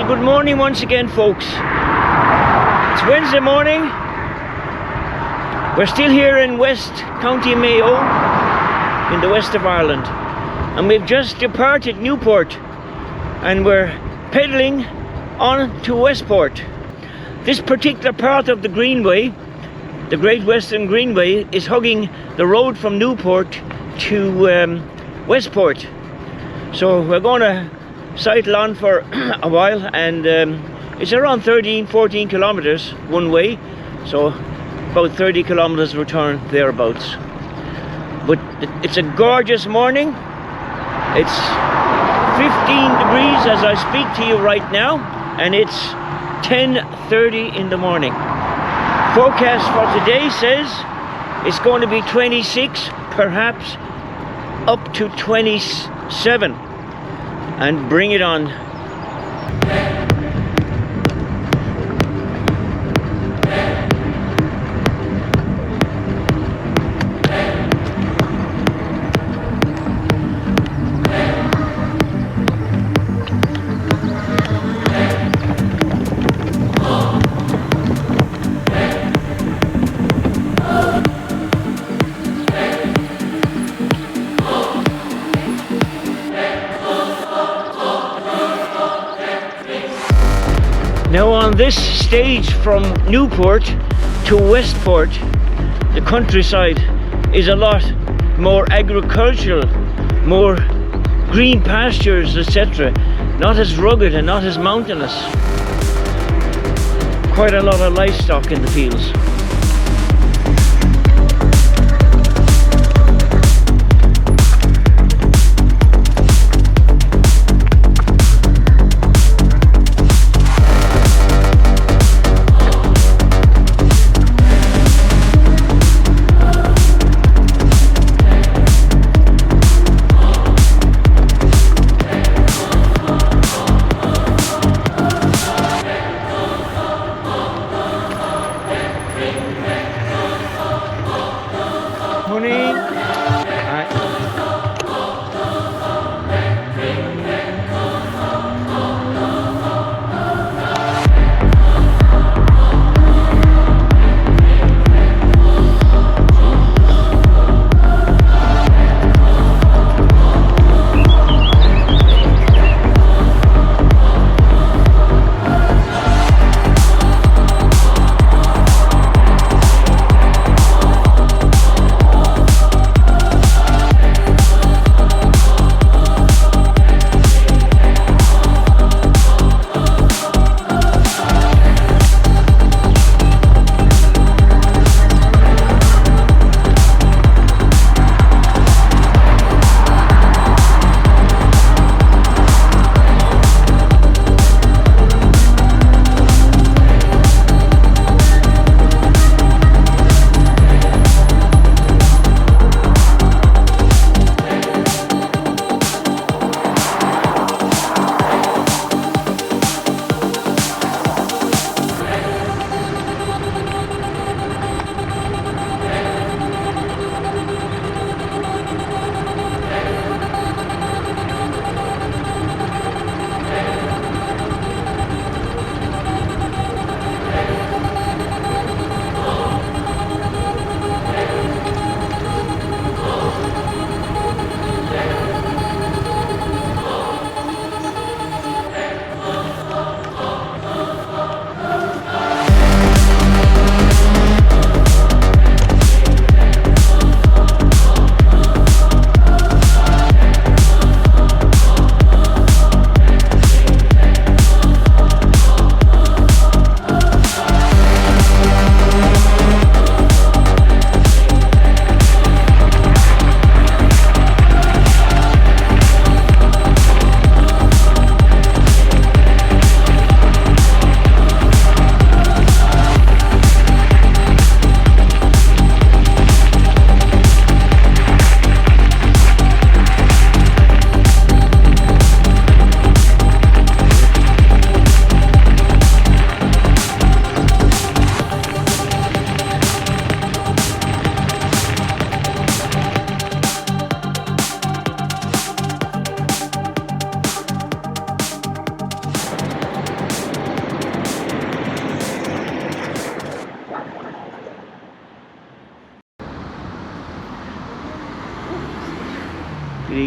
good morning once again, folks. It's Wednesday morning. We're still here in West County Mayo, in the west of Ireland, and we've just departed Newport and we're pedalling on to Westport. This particular part of the Greenway, the Great Western Greenway, is hugging the road from Newport to Westport. So we're going to cycle on for a while, and it's around 13-14 kilometers one way, so about 30 kilometers return, thereabouts. But it's a gorgeous morning. It's 15 degrees as I speak to you right now, and it's 10:30 in the morning. Forecast for today says it's going to be 26, perhaps up to 27, and bring it on. Now on this stage from Newport to Westport, the countryside is a lot more agricultural, more green pastures, etc. Not as rugged and not as mountainous. Quite a lot of livestock in the fields.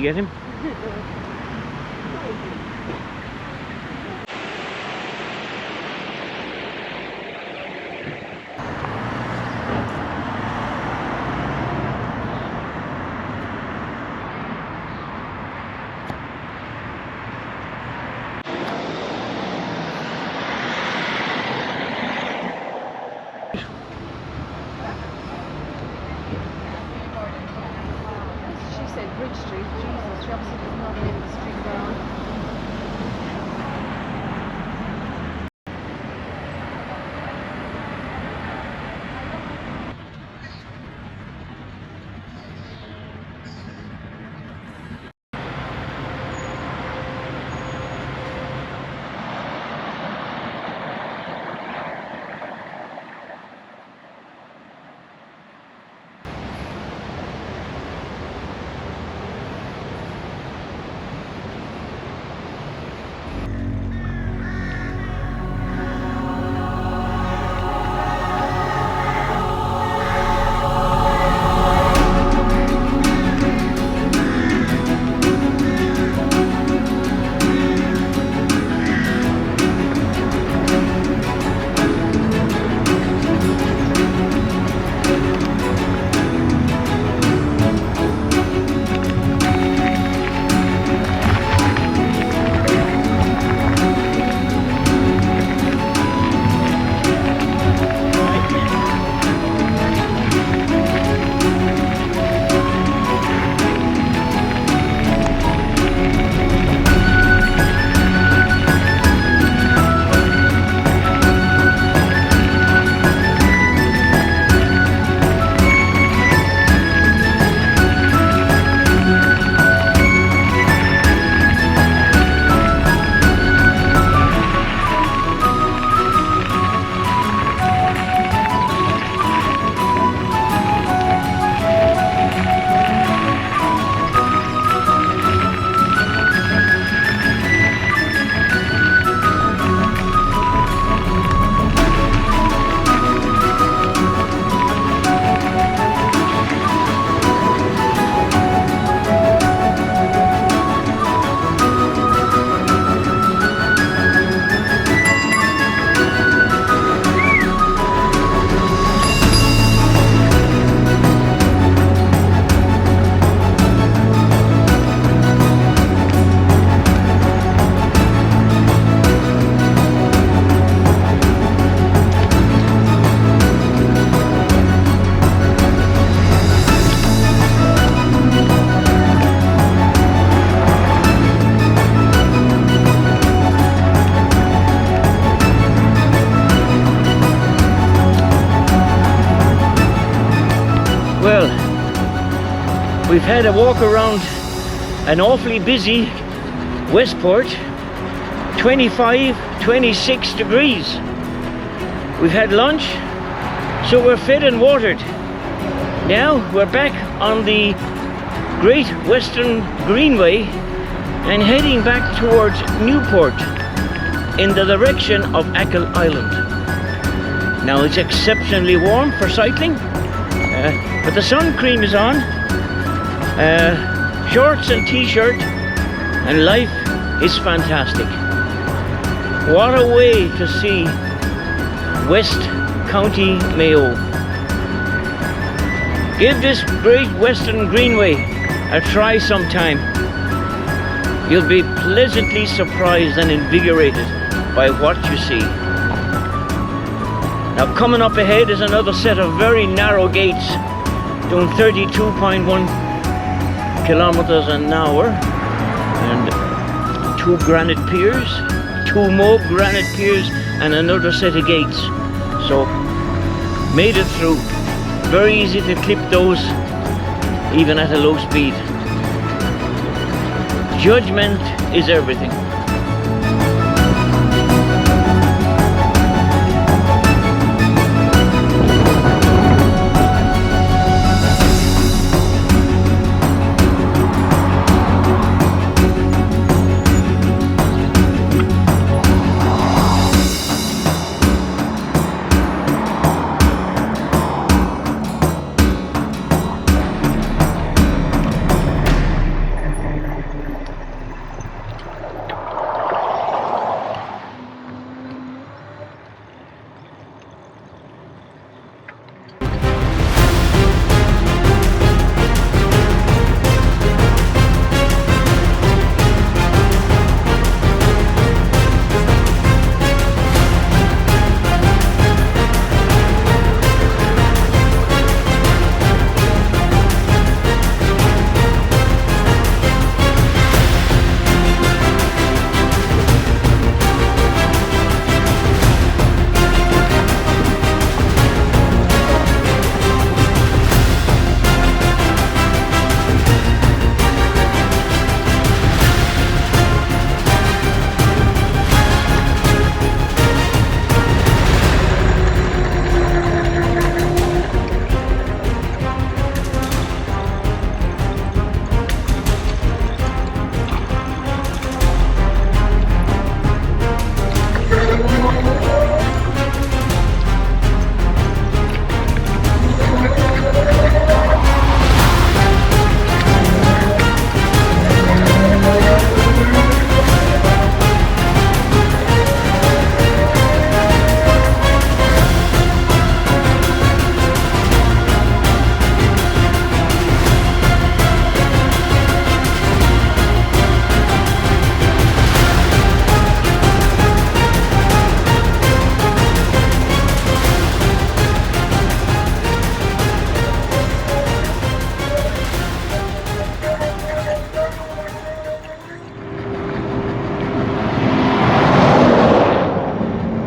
you get him? Bridge Street, Jesus, she obviously does not live in the street around. Well, we've had a walk around an awfully busy Westport, 25, 26 degrees. We've had lunch, so we're fed and watered. Now we're back on the Great Western Greenway and heading back towards Newport in the direction of Achill Island. Now it's exceptionally warm for cycling, but the sun cream is on, shorts and t-shirt, and life is fantastic. What a way to see West County Mayo. Give this Great Western Greenway a try sometime. You'll be pleasantly surprised and invigorated by what you see. Now coming up ahead is another set of very narrow gates doing 32.1 kilometers an hour, and 2 granite piers, 2 more granite piers, and another set of gates. So made it through. Very easy to clip those even at a low speed. Judgment is everything.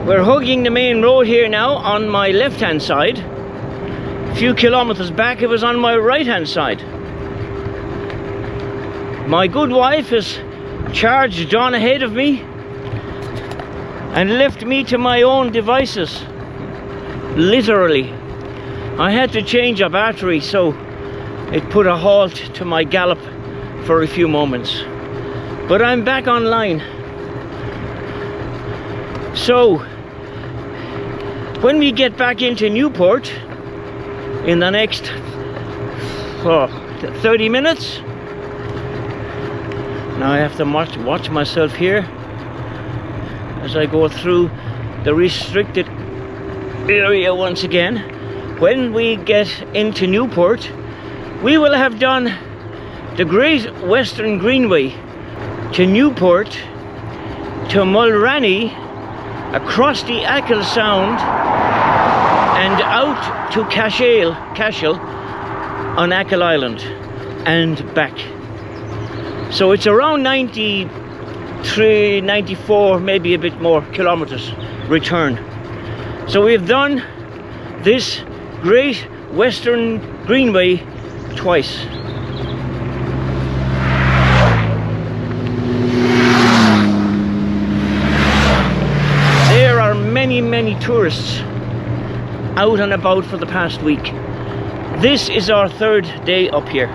We're hugging the main road here now on my left hand side. A few kilometers back it was on my right hand side. My good wife has charged on ahead of me and left me to my own devices. Literally. I had to change a battery, so it put a halt to my gallop for a few moments. But I'm back online. So, when we get back into Newport in the next 30 minutes, now I have to watch myself here as I go through the restricted area once again. When we get into Newport, we will have done the Great Western Greenway to Newport, to Mulranny, across the Achill Sound and out to Achill on Achill Island and back. So it's around 93, 94, maybe a bit more kilometers return. So we've done this Great Western Greenway twice. There are many tourists out and about for the past week. This is our third day up here.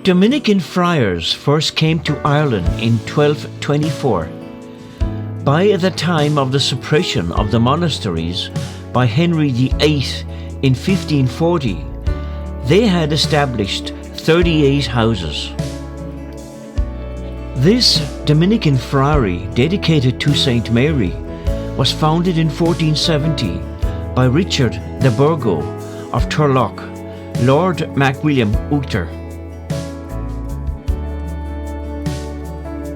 Dominican friars first came to Ireland in 1224. By the time of the suppression of the monasteries by Henry VIII in 1540, they had established 38 houses. This Dominican friary, dedicated to Saint Mary, was founded in 1470 by Richard de Burgo of Turlough, Lord MacWilliam Uchter.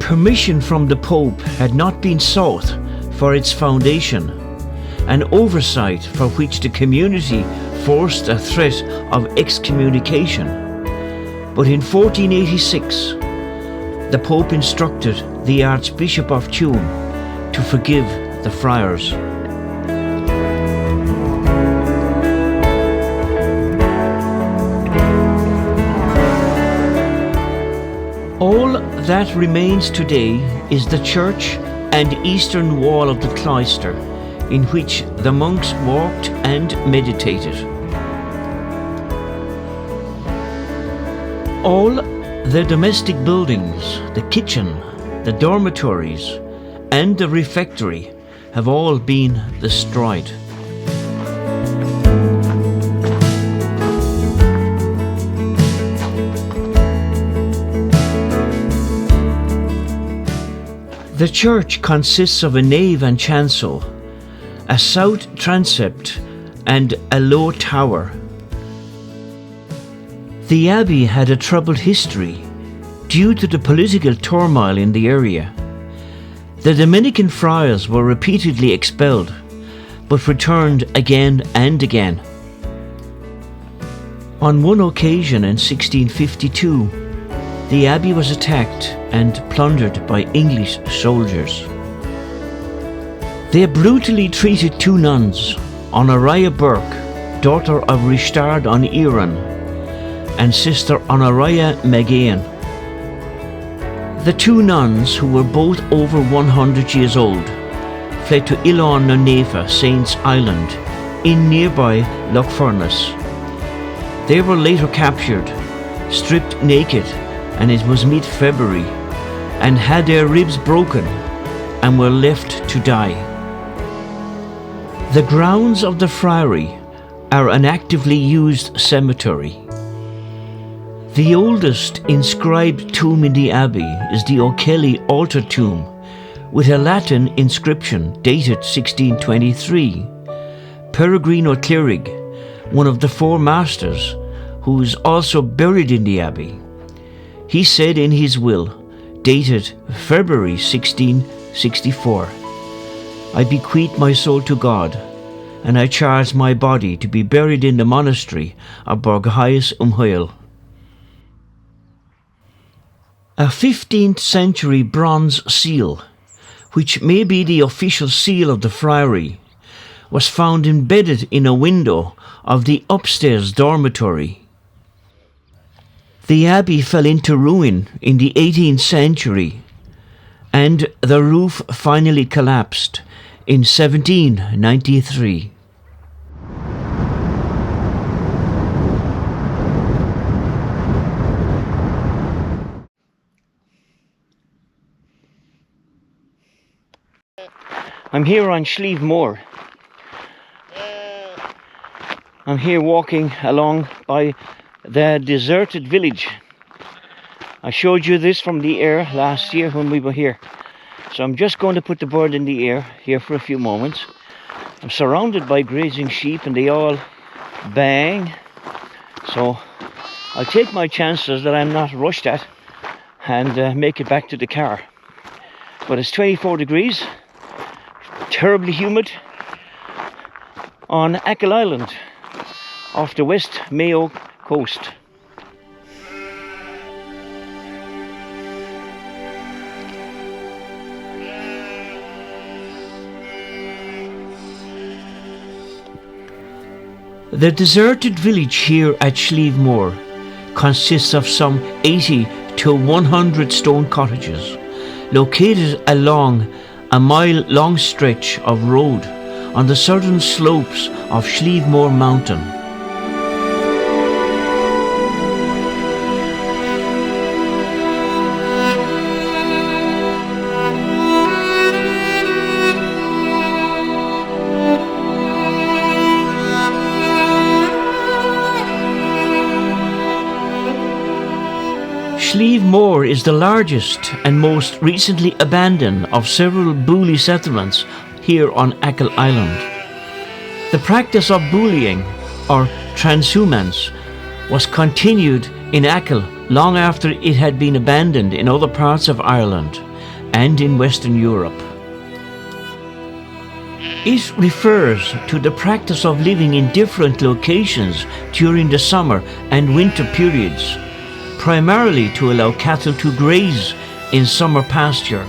Permission from the Pope had not been sought for its foundation, an oversight for which the community forced a threat of excommunication. But in 1486, the Pope instructed the Archbishop of Tuam to forgive the friars. All that remains today is the church and eastern wall of the cloister, in which the monks walked and meditated. All the domestic buildings, the kitchen, the dormitories, and the refectory have all been destroyed. The church consists of a nave and chancel, a south transept, and a low tower. The abbey had a troubled history due to the political turmoil in the area. The Dominican friars were repeatedly expelled, but returned again and again. On one occasion in 1652, the abbey was attacked and plundered by English soldiers. They brutally treated two nuns, Honoria Burke, daughter of Rishtard on Iran, and Sister Honoria McGahan. The two nuns, who were both over 100 years old, fled to Ilan na Nefa, Saints Island, in nearby Lough Furnace. They were later captured, stripped naked, and it was mid-February, and had their ribs broken and were left to die. The grounds of the friary are an actively used cemetery. The oldest inscribed tomb in the abbey is the O'Kelly altar tomb, with a Latin inscription dated 1623. Peregrine O'Clerig, one of the four masters, who is also buried in the abbey. He said in his will, dated February 1664, "I bequeath my soul to God, and I charge my body to be buried in the monastery of Borghais Umhoil." A 15th century bronze seal, which may be the official seal of the friary, was found embedded in a window of the upstairs dormitory. The abbey fell into ruin in the 18th century, and the roof finally collapsed in 1793. I'm here on Slieve Moor. I'm here walking along by the deserted village. I showed you this from the air last year when we were here. So I'm just going to put the bird in the air here for a few moments. I'm surrounded by grazing sheep and they all bang. So I'll take my chances that I'm not rushed at and make it back to the car. But it's 24 degrees. Terribly humid on Achill Island off the West Mayo coast. The deserted village here at Slieve Moor consists of some 80 to 100 stone cottages located along a mile-long stretch of road on the southern slopes of Slieve Moor Mountain. Slieve Moor is the largest and most recently abandoned of several Boolie settlements here on Achill Island. The practice of bullying, or transhumance, was continued in Achill long after it had been abandoned in other parts of Ireland and in Western Europe. It refers to the practice of living in different locations during the summer and winter periods, primarily to allow cattle to graze in summer pasture.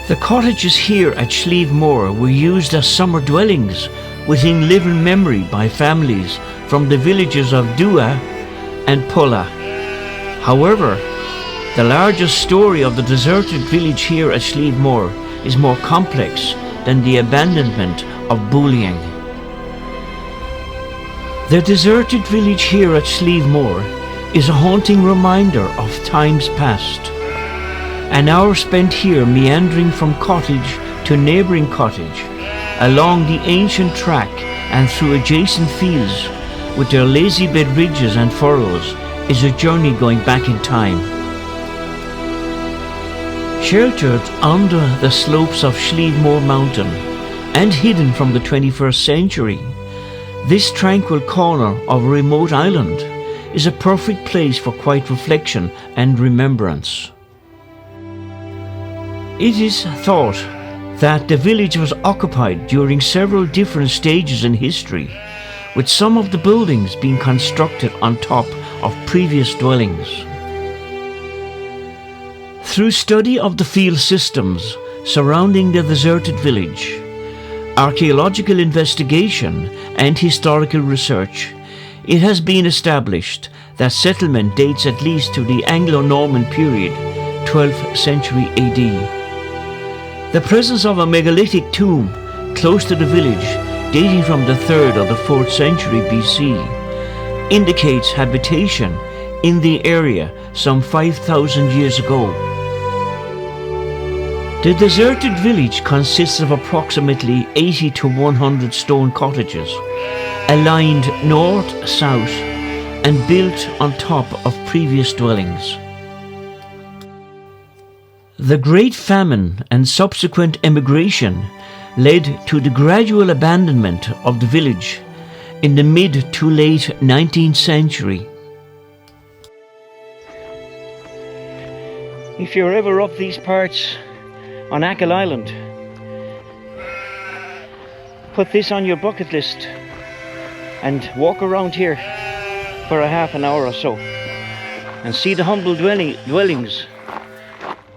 The cottages here at Slieve Moor were used as summer dwellings within living memory by families from the villages of Dua and Pulla. However, the largest story of the deserted village here at Slieve Moor is more complex than the abandonment of bullying. The deserted village here at Slieve Moor is a haunting reminder of times past. An hour spent here meandering from cottage to neighbouring cottage, along the ancient track and through adjacent fields with their lazy bed ridges and furrows, is a journey going back in time. Sheltered under the slopes of Slieve Moor Mountain and hidden from the 21st century, this tranquil corner of a remote island is a perfect place for quiet reflection and remembrance. It is thought that the village was occupied during several different stages in history, with some of the buildings being constructed on top of previous dwellings. Through study of the field systems surrounding the deserted village, archaeological investigation and historical research, it has been established that settlement dates at least to the Anglo-Norman period, 12th century AD. The presence of a megalithic tomb close to the village, dating from the 3rd or the 4th century BC, indicates habitation in the area some 5,000 years ago. The deserted village consists of approximately 80 to 100 stone cottages, aligned north-south and built on top of previous dwellings. The Great Famine and subsequent emigration led to the gradual abandonment of the village in the mid to late 19th century. If you're ever up these parts on Achill Island, put this on your bucket list and walk around here for a half an hour or so and see the humble dwellings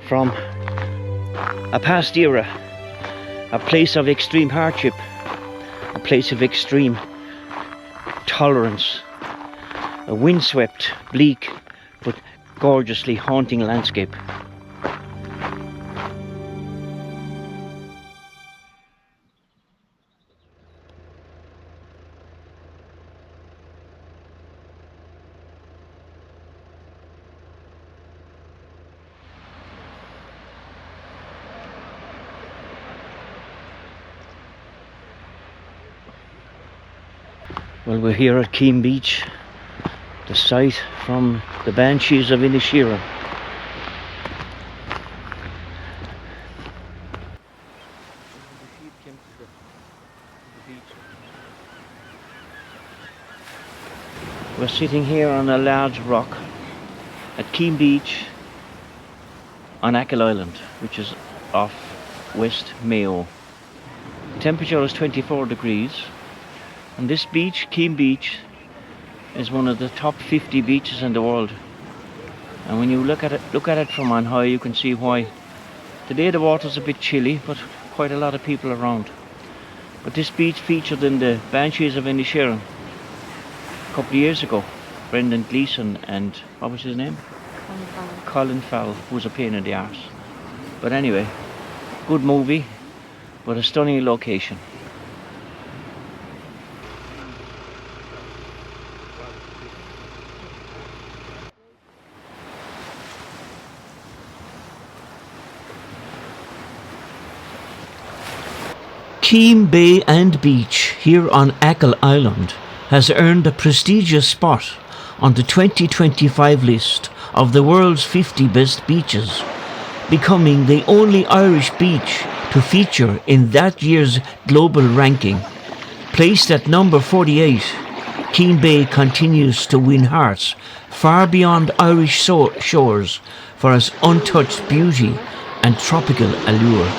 from a past era, a place of extreme hardship, a place of extreme tolerance, a windswept, bleak but gorgeously haunting landscape. Well, we're here at Keem Beach, the site from the Banshees of Inisherin. We're sitting here on a large rock at Keem Beach on Achill Island, which is off West Mayo. The temperature is 24 degrees. And this beach, Keem Beach, is one of the top 50 beaches in the world. And when you look at it from on high, you can see why. Today the water's a bit chilly, but quite a lot of people around. But this beach featured in the Banshees of Inisherin a couple of years ago. Brendan Gleeson and, what was his name? Colin Farrell, who was a pain in the arse. But anyway, good movie, but a stunning location. Keem Bay and Beach here on Achill Island has earned a prestigious spot on the 2025 list of the world's 50 best beaches, becoming the only Irish beach to feature in that year's global ranking. Placed at number 48, Keem Bay continues to win hearts far beyond Irish shores for its untouched beauty and tropical allure.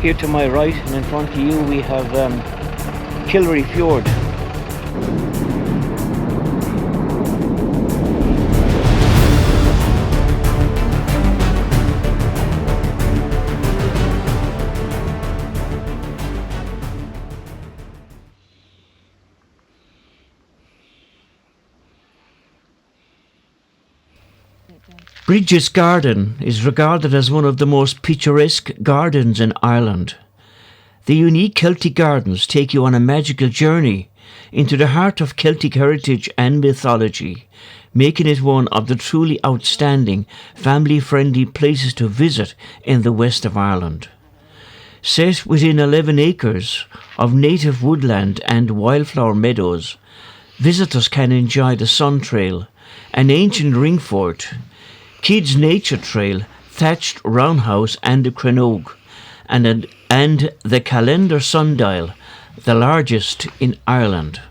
Here to my right and in front of you we have Kilry Fjord. Brigid's garden is regarded as one of the most picturesque gardens in Ireland. The unique Celtic gardens take you on a magical journey into the heart of Celtic heritage and mythology, making it one of the truly outstanding family-friendly places to visit in the west of Ireland. Set within 11 acres of native woodland and wildflower meadows, visitors can enjoy the Sun Trail, an ancient ring fort, Kids Nature Trail, thatched roundhouse and a crannog, and the calendar sundial, the largest in Ireland.